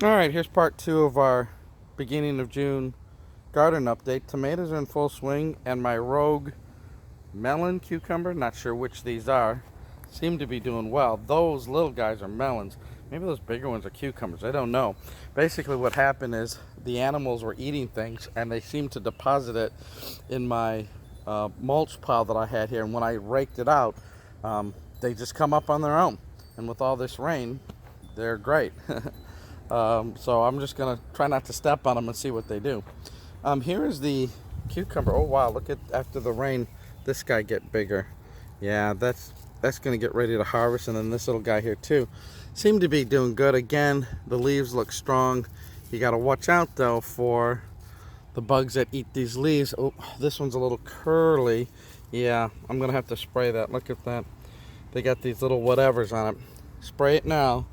Alright, here's part 2 of our beginning of June garden update. Tomatoes are in full swing, and my Rogue melon cucumber, not sure which these are, seem to be doing well. Those little guys are melons. Maybe those bigger ones are cucumbers. I don't know. Basically what happened is the animals were eating things, and they seemed to deposit it in my mulch pile that I had here. And when I raked it out, they just come up on their own. And with all this rain, they're great. So I'm just gonna try not to step on them and see what they do. Here is the cucumber. Oh wow, look at, after the rain, this guy get bigger. Yeah, that's gonna get ready to harvest. And then this little guy here too seem to be doing good. Again, the leaves look strong. You got to watch out though for the bugs that eat these leaves. Oh, this one's a little curly. Yeah, I'm gonna have to spray that. Look at that. They got these little whatevers on it. Spray it now,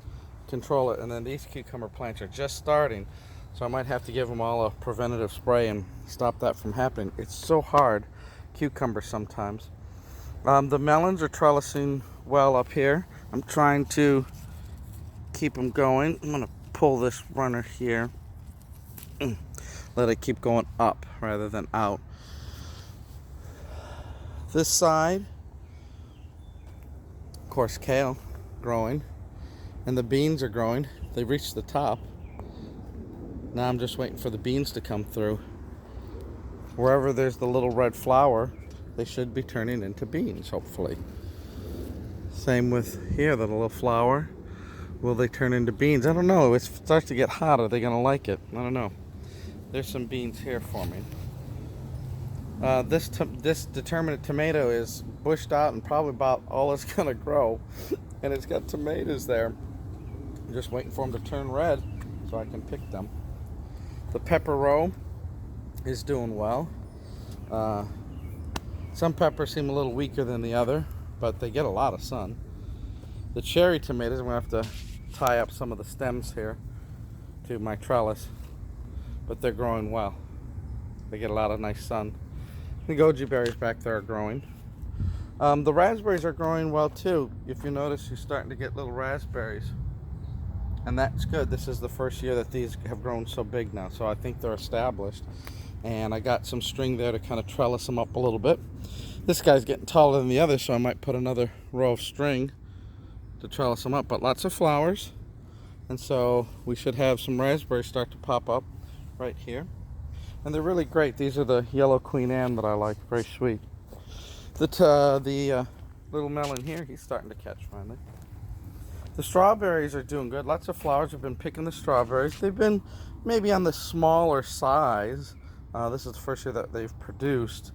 control it. And then these cucumber plants are just starting, so I might have to give them all a preventative spray and stop that from happening. It's so hard, cucumber sometimes. The melons are trellising well up here. I'm trying to keep them going. I'm gonna pull this runner here, let it keep going up rather than out. This side, of course, kale growing, and the beans are growing. They reached the top. Now I'm just waiting for the beans to come through. Wherever there's the little red flower, they should be turning into beans, hopefully. Same with here, the little flower. Will they turn into beans? I don't know. It starts to get hot. Are they going to like it? I don't know. There's some beans here for me. This determinate tomato is bushed out and probably about all it's going to grow. And it's got tomatoes there. I'm just waiting for them to turn red so I can pick them. The pepper row is doing well. Some peppers seem a little weaker than the other, but they get a lot of sun. The cherry tomatoes, I'm going to have to tie up some of the stems here to my trellis, but they're growing well. They get a lot of nice sun. The goji berries back there are growing. The raspberries are growing well too. If you notice, you're starting to get little raspberries, and that's good. This is the first year that these have grown so big now, so I think they're established. And I got some string there to kind of trellis them up a little bit. This guy's getting taller than the other, so I might put another row of string to trellis them up. But lots of flowers, and so we should have some raspberries start to pop up right here. And they're really great. These are the yellow Queen Anne that I like. Very sweet. The little melon here, he's starting to catch finally. The strawberries are doing good. Lots of flowers. Have been picking the strawberries. They've been maybe on the smaller size. This is the first year that they've produced.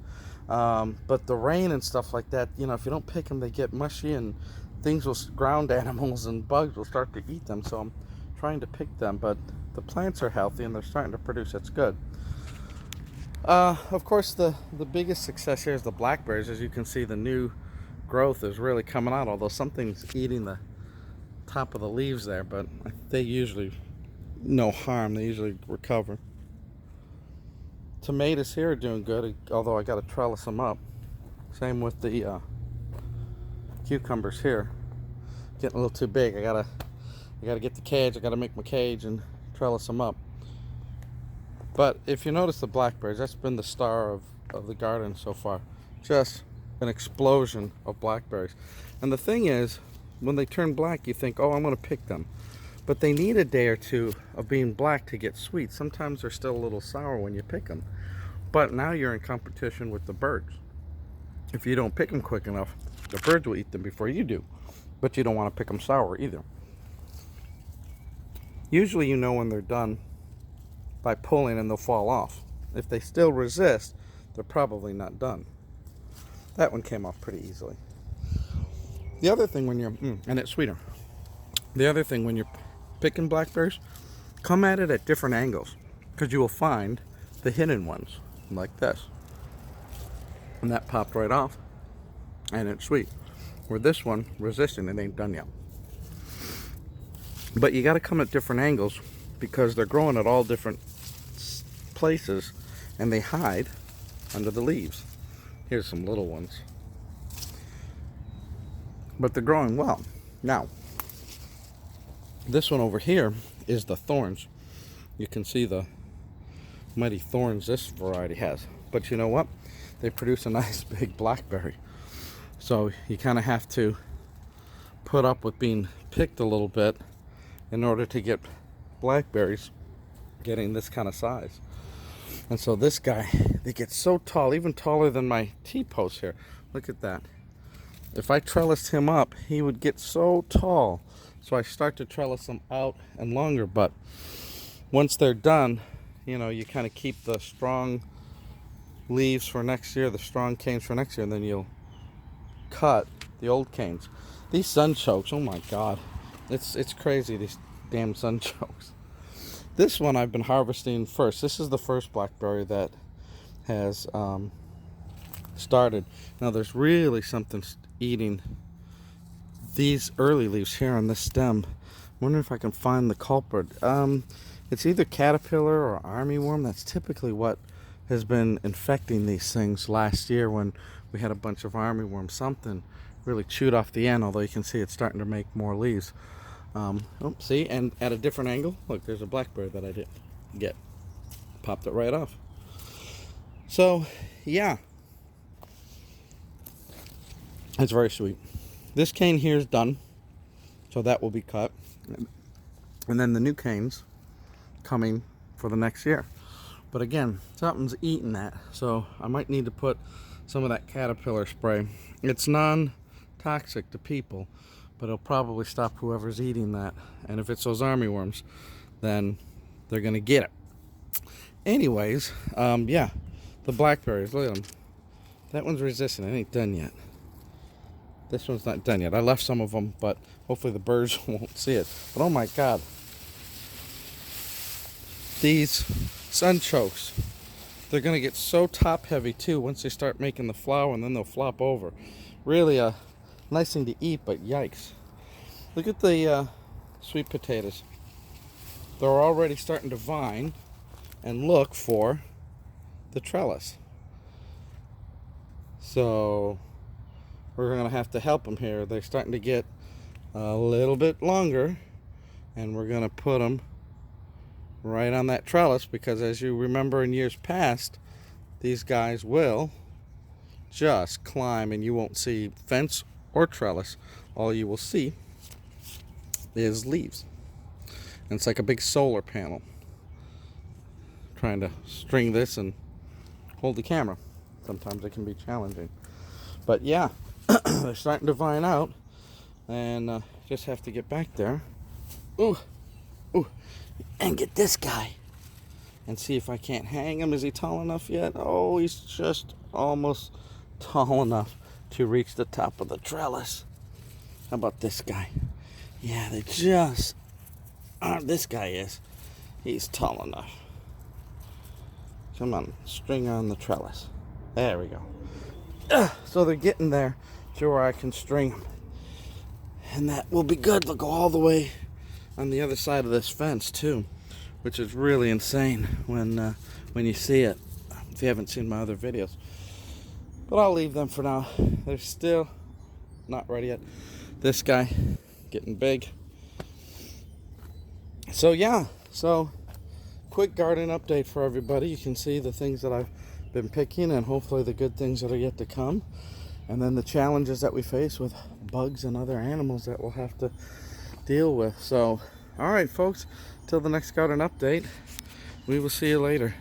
But the rain and stuff like that, you know, if you don't pick them, they get mushy, and things will, ground animals and bugs will start to eat them. So I'm trying to pick them, but the plants are healthy and they're starting to produce. That's good. Of course, the biggest success here is the blackberries. As you can see, the new growth is really coming out, although something's eating the top of the leaves there, but they usually, no harm, they usually recover. Tomatoes here are doing good, although I got to trellis them up. Same with the cucumbers here. Getting a little too big. I gotta get the cage. I gotta make my cage and trellis them up. But if you notice the blackberries, that's been the star of the garden so far. Just an explosion of blackberries. And the thing is, when they turn black, you think, oh, I'm going to pick them. But they need a day or two of being black to get sweet. Sometimes they're still a little sour when you pick them. But now you're in competition with the birds. If you don't pick them quick enough, the birds will eat them before you do. But you don't want to pick them sour either. Usually you know when they're done by pulling, and they'll fall off. If they still resist, they're probably not done. That one came off pretty easily. The other thing when you're, and it's sweeter. The other thing when you're picking blackberries, come at it at different angles, because you will find the hidden ones, like this. And that popped right off, and it's sweet. Where this one, resisting, it ain't done yet. But you got to come at different angles, because they're growing at all different places, and they hide under the leaves. Here's some little ones, but they're growing well. Now, This one over here is the thorns. You can see the mighty thorns this variety has. But you know what? They produce a nice big blackberry. So you kind of have to put up with being picked a little bit in order to get blackberries getting this kind of size. And so this guy, they get so tall, even taller than my T-post here. Look at that. If I trellised him up, he would get so tall. So I start to trellis them out and longer, but once they're done, you know, you kind of keep the strong leaves for next year, the strong canes for next year, and then you'll cut the old canes. These sunchokes, oh my God. It's crazy, these damn sunchokes. This one I've been harvesting first. This is the first blackberry that has started. Now there's really something eating these early leaves here on this stem. I wonder if I can find the culprit. It's either caterpillar or armyworm. That's typically what has been infecting these things. Last year when we had a bunch of armyworm, something really chewed off the end, although you can see it's starting to make more leaves. See, and at a different angle, look, there's a blackberry that I didn't get. Popped it right off. So, yeah. It's very sweet. This cane here is done, so that will be cut. And then the new canes coming for the next year. But again, something's eating that, so I might need to put some of that caterpillar spray. It's non-toxic to people, but it'll probably stop whoever's eating that. And if it's those armyworms, then they're gonna get it. Anyways, yeah, the blackberries, look at them. That one's resistant, it ain't done yet. This one's not done yet. I left some of them, but hopefully the birds won't see it. But oh my God, these sunchokes, they're gonna get so top heavy too once they start making the flower, and then they'll flop over. Really a nice thing to eat, but yikes. Look at the sweet potatoes. They're already starting to vine and look for the trellis. So we're gonna have to help them here. They're starting to get a little bit longer, and we're gonna put them right on that trellis, because as you remember in years past, these guys will just climb and you won't see fence or trellis. All you will see is leaves. And it's like a big solar panel. Trying to string this and hold the camera. Sometimes it can be challenging. But yeah, they're starting to vine out, and just have to get back there. Ooh, ooh, and get this guy and see if I can't hang him. Is he tall enough yet? Oh, he's just almost tall enough to reach the top of the trellis. How about this guy? Yeah, they just aren't. This guy is. He's tall enough. Come on, string on the trellis. There we go. So they're getting there to where I can string them. And that will be good. They'll go all the way on the other side of this fence too, which is really insane when you see it, if you haven't seen my other videos. But I'll leave them for now. They're still not ready yet. This guy getting big. So yeah, so quick garden update for everybody. You can see the things that I've been picking, and hopefully the good things that are yet to come, and then the challenges that we face with bugs and other animals that we'll have to deal with. So all right folks, till the next garden update, we will see you later.